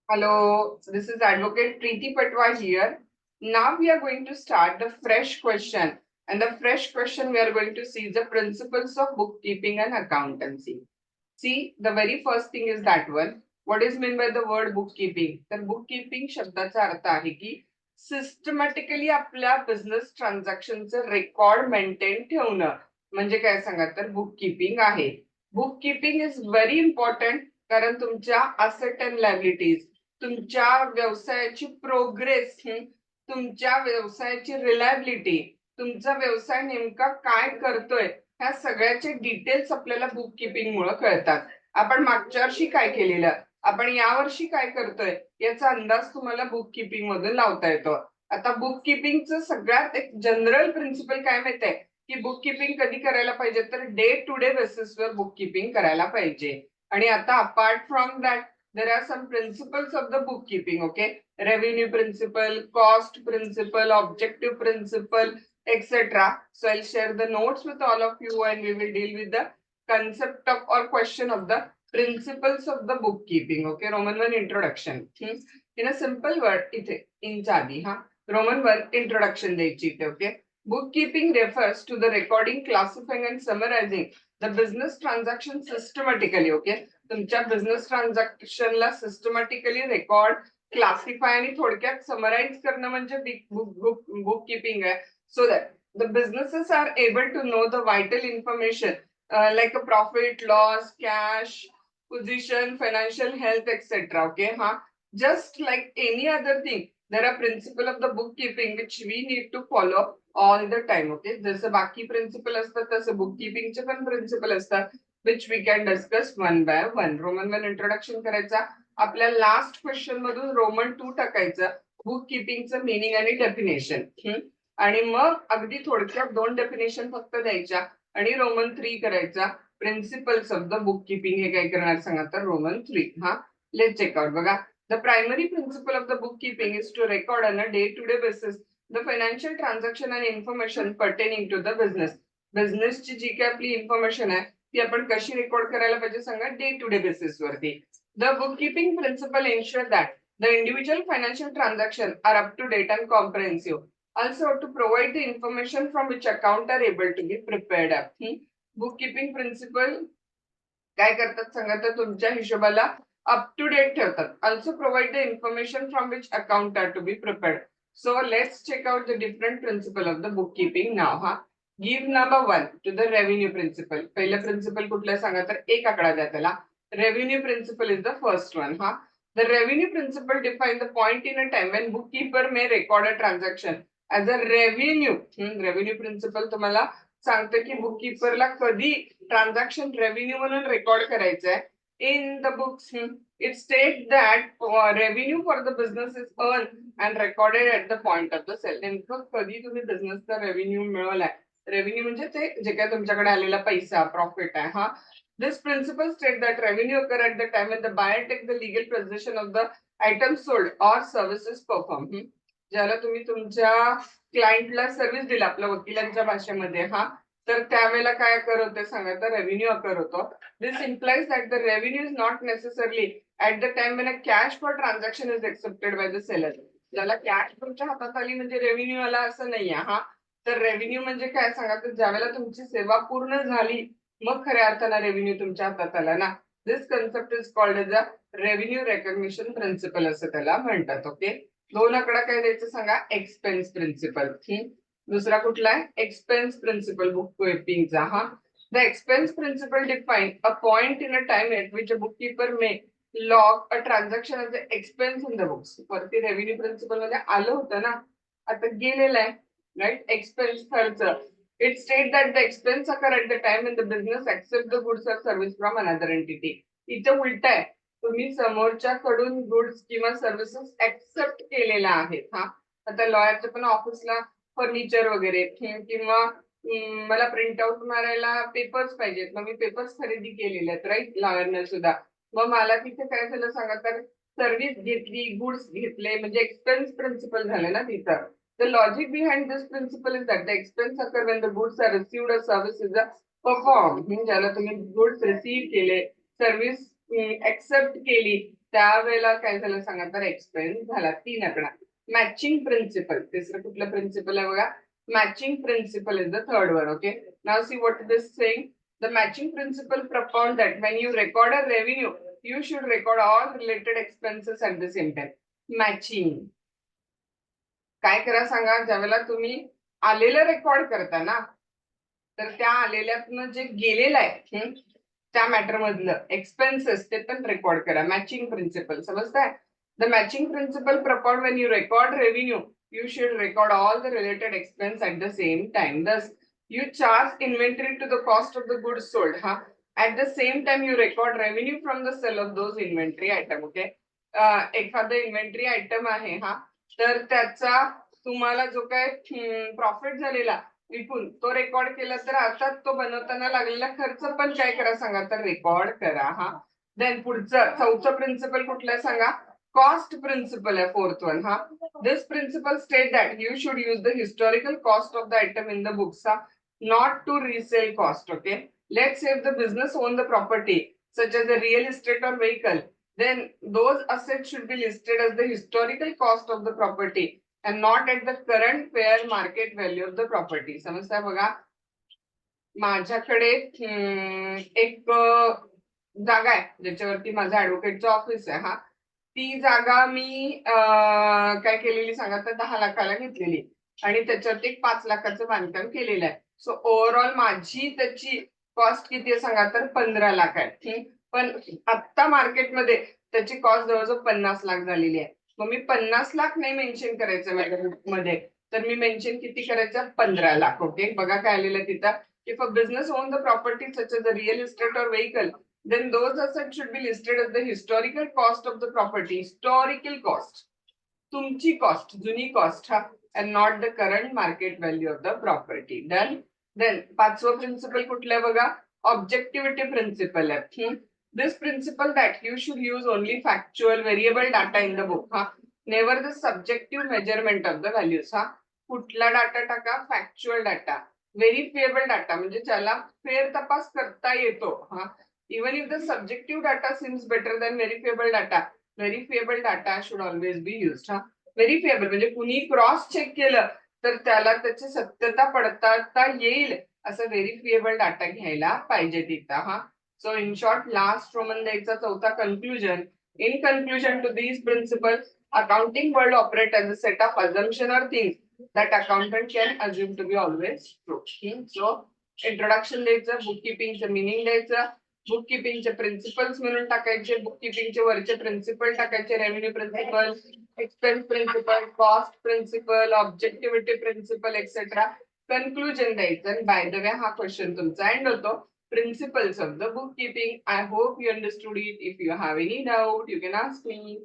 Hello, this is Advocate Preeti Patwa here. Now we are going to start the fresh question. And the fresh question we are going to see the principles of bookkeeping and accountancy. See, the very first thing is that one. What is meant by the word bookkeeping? तर bookkeeping शब्दाचा अर्थ आहे की systematically आपल्या business ट्रान्झॅक्शनचं record maintain ठेवणं म्हणजे काय सांगा तर बुककीपिंग आहे. बुककीपिंग इज व्हेरी इम्पॉर्टंट कारण तुमच्या असेट अँड लायबिलिटीज, तुमच्या व्यवसायाची प्रोग्रेस, तुमच्या व्यवसायाची रिलायबिलिटी, तुमचा व्यवसाय नेमका काय करतोय ह्या सगळ्याचे डिटेल्स आपल्याला बुक किपिंग मुळे कळतात. आपण मागच्या वर्षी काय केलेलं, आपण यावर्षी काय करतोय याचा अंदाज तुम्हाला बुक किपिंग मधून लावता येतो. आता बुक किपिंगचं सगळ्यात एक जनरल प्रिन्सिपल काय माहिती आहे की बुक किपिंग कधी करायला पाहिजे तर डे टू डे बेसिसवर बुक किपिंग करायला पाहिजे. आणि आता apart from that there are some principles of the bookkeeping. Okay, revenue principle, cost principle, objective principle, etc. So I'll share the notes with all of you and we will deal with the concept of or question of the principles of the bookkeeping. Okay, Roman 1 introduction. In a simple word इथे इंच्या आधी Roman 1 introduction द्यायची इथे. Okay, bookkeeping refers to the recording, classifying and summarizing the business transaction systematically. Okay, तुमच्या business ट्रान्झॅक्शनला systematically record, classify आणि थोडक्यात summarise करणं म्हणजे बुक किपिंग आहे. So that the businesses are able to know the vital information like a profit, loss, cash position, financial health etcetera. Okay, just like any other thing, there are principle of the bookkeeping which we need to follow all the time. Okay, जसं बाकी principal असतात तसं बुककीपिंगचे पण principal असतात which we can discuss one by one. Roman 1 introduction करायचा, आपल्या last question मधून Roman 2 टाकायचं, बुक किपिंगचं मिनिंग आणि डेफिनेशन. आणि मग अगदी थोडक्यात 2 डेफिनेशन फक्त द्यायच्या आणि रोमन 3 करायचा. Principles of the book keeping हे काय करणार सांगा तर रोमन 3. Let check out. बघा, the primary principle of the bookkeeping is to record on a day-to-day basis the financial transaction and information pertaining to the business. बिझनेसची जी काही आपली information आहे ती आपण कशी रेकॉर्ड करायला पाहिजे सांगा, डे टू डे बेसिस वरती. The book keeping principle ensure that the individual financial transaction are up to date and comprehensive. Also to provide the information from which account are able to be prepared. Book keeping principle काय करतात सांगा तर तुमच्या हिशोबाला up to date ठेवतात. Also provide the information from which account are to be prepared. So let's check out the different principle of the book keeping now. Give number 1 to the revenue principle. पहिलं principle कुठलं सांगा तर एक आकडा द्या त्याला. Revenue principle is the first one. The revenue principle defines the point in a time when bookkeeper may record a transaction as a revenue. Revenue principle तुम्हाला सांगतं की बुककीपरला कधी ट्रान्झॅक्शन रेव्हेन्यू म्हणून रेकॉर्ड करायचं आहे. In the books it state that revenue for the business is earn and recorded at the point of the sale. नेमकं कधी तुम्ही बिझनेसचा रेव्हेन्यू मिळवलाय, रेव्हेन्यू म्हणजे ते जे काय तुमच्याकडे आलेला पैसा, प्रॉफिट आहे. This principle states that revenue occur at the time when the buyer takes the legal possession of the items sold or services performed. ज्याला तुम्ही तुमच्या क्लायंटला सर्व्हिस दिला आपल्या वकिलांच्या भाषेमध्ये, तर त्यावेळेला काय अकर होते सांगा तर रेव्हेन्यू अकर होतो. This implies that the revenue is not necessarily at the time when a cash for transaction is accepted by the seller. ज्याला कॅश तुमच्या हातात आली म्हणजे रेव्हेन्यू आला असं नाहीये. तर रेव्हेन्यू म्हणजे काय सांगा तर ज्यावेळेला तुमची सेवा पूर्ण झाली मग खऱ्या अर्थानं रेव्हेन्यू तुमच्या हातात आला ना. This concept is called as a revenue recognition principle असं त्याला म्हणतात. ओके, 2 आकडा काय द्यायचं सांगा, एक्सपेन्स प्रिन्सिपल. दुसरा कुठला आहे, एक्सपेन्स प्रिन्सिपल बुक कीपिंगचा. The expense principle define a point in a time at which a book keeper may log a transaction as a expense in the books. वरती रेव्हेन्यू प्रिन्सिपल मध्ये आलं होतं ना, आता गेलेलं आहे. राईट, एक्सपेन्स खर्च. It states that the expense occur at the time when the business accepts the goods or service from another entity. इथं उलट आहे, तुम्ही समोरच्याकडून गुड्स किंवा सर्व्हिसेस ऍक्सेप्ट केलेल्या आहेत. आता लॉयरच्या पण ऑफिसला फर्निचर वगैरे किंवा मला प्रिंट आउट मारायला पेपर्स पाहिजेत, मग मी पेपर्स खरेदी केलेले आहेत. राईट, लॉयरने सुद्धा. मग मला तिथे काय झालं सांगा तर सर्व्हिस घेतली, गुड्स घेतले, म्हणजे एक्सपेन्स प्रिन्सिपल झाले ना तिथं. The logic behind this principle is that the expense occur when the goods are received or service is performed. ज्याला तुम्ही गुड्स रिसीव्ह केले, सर्व्हिस एक्सेप्ट केली, त्यावेळेला काय झालं सांगा तर एक्सपेन्स झाला 3 आकडा. मॅचिंग प्रिन्सिपल तिसरं कुठलं प्रिन्सिपल आहे बघा, matching principle is the third one. Okay, now see what it is saying. The matching principle propounds that when you record a revenue, you should record all related expenses at the same time. Matching. काय करा सांगा, ज्यावेळेला तुम्ही आलेलं record करता ना, तर त्या आलेल्यातनं जे गेलेलं आहे त्या मॅटर मधलं एक्सपेन्सेस ते पण रेकॉर्ड करा. मॅचिंग प्रिन्सिपल समजताय? The matching principle propose when you record revenue, you should record all the related expense at the same time. Thus, you charge inventory to the cost of the goods sold. At the same time, you record revenue from the sale of those inventory item. Okay. एखादं inventory item आहे तर त्याचा तुम्हाला जो काय profit झालेला विकून तो रेकॉर्ड केला, तर आता तो बनवताना लागलेला खर्च पण काय करा सांगा तर रेकॉर्ड करा. देन पुढचं चौथं प्रिन्सिपल कुठलं सांगा, कॉस्ट प्रिन्सिपल आहे fourth one. This principle states that you should use the historical cost of the item in the books, not to resale cost. Okay. Let's say if the business own the property, such as a real estate or vehicle, then those assets should be listed as the historical cost of the property and not at the current fair market value of the property. समजता बघा, माझ्याकडे एक जागा आहे ज्याच्यावरती माझं ऍडव्होकेटचं office आहे. ती जागा मी काय केलेली सांगा तर 10 लाखाला घेतलेली आणि त्याच्यावरती 5 लाखाचं बांधकाम केलेलं आहे. सो ओव्हरऑल माझी त्याची कॉस्ट किती आहे सांगा तर 15 लाख आहे. पण आता मार्केटमध्ये त्याची कॉस्ट जवळजवळ 50 लाख झालेली आहे. मग मी 50 लाख नाही मेन्शन करायचं माझ्या मध्ये, तर मी मेन्शन किती करायचं 15 लाख. ओके, बघा काय आलेलं तिथं. If a business on the property such as a real estate और vehicle, then those assets should be listed as the historical cost of the property. Historical cost, तुमची कॉस्ट, जुनी cost and not the current market value of the property. Done. Then पाचवं principal कुठलं बघा, ऑब्जेक्टिव्हिटी principal आहे. This principle that you should use only factual variable data in the book. Never the subjective measurement of the values. कुठला data टाका, factual data, व्हेरिफिएबल data म्हणजे ज्याला फेर तपास करता येतो. Even if the subjective data seems better than verifiable data should always be used. Verifiable म्हणजे कुणी क्रॉस चेक केलं तर त्याला त्याची सत्यता पडताळता येईल असं व्हेरिफिएबल डाटा घ्यायला पाहिजे तिथं. So in short last Roman द्यायचा चौथा conclusion. In conclusion to these principles, accounting world operate as a set of assumption or things that accountant can assume to be always true. So introduction द्यायचं, bookkeepingचं meaning द्यायचं, बुककीपिंगचे principles म्हणून टाकायचे, बुककीपिंगचे वरचे principle टाकायचे, revenue principle, expense principle, cost principle, objectivity principle etcetera. Conclusion द्यायचं. By the way हा question तुमचा end होतो. Principles of the bookkeeping. I hope you understood it. If you have any doubt you can ask me.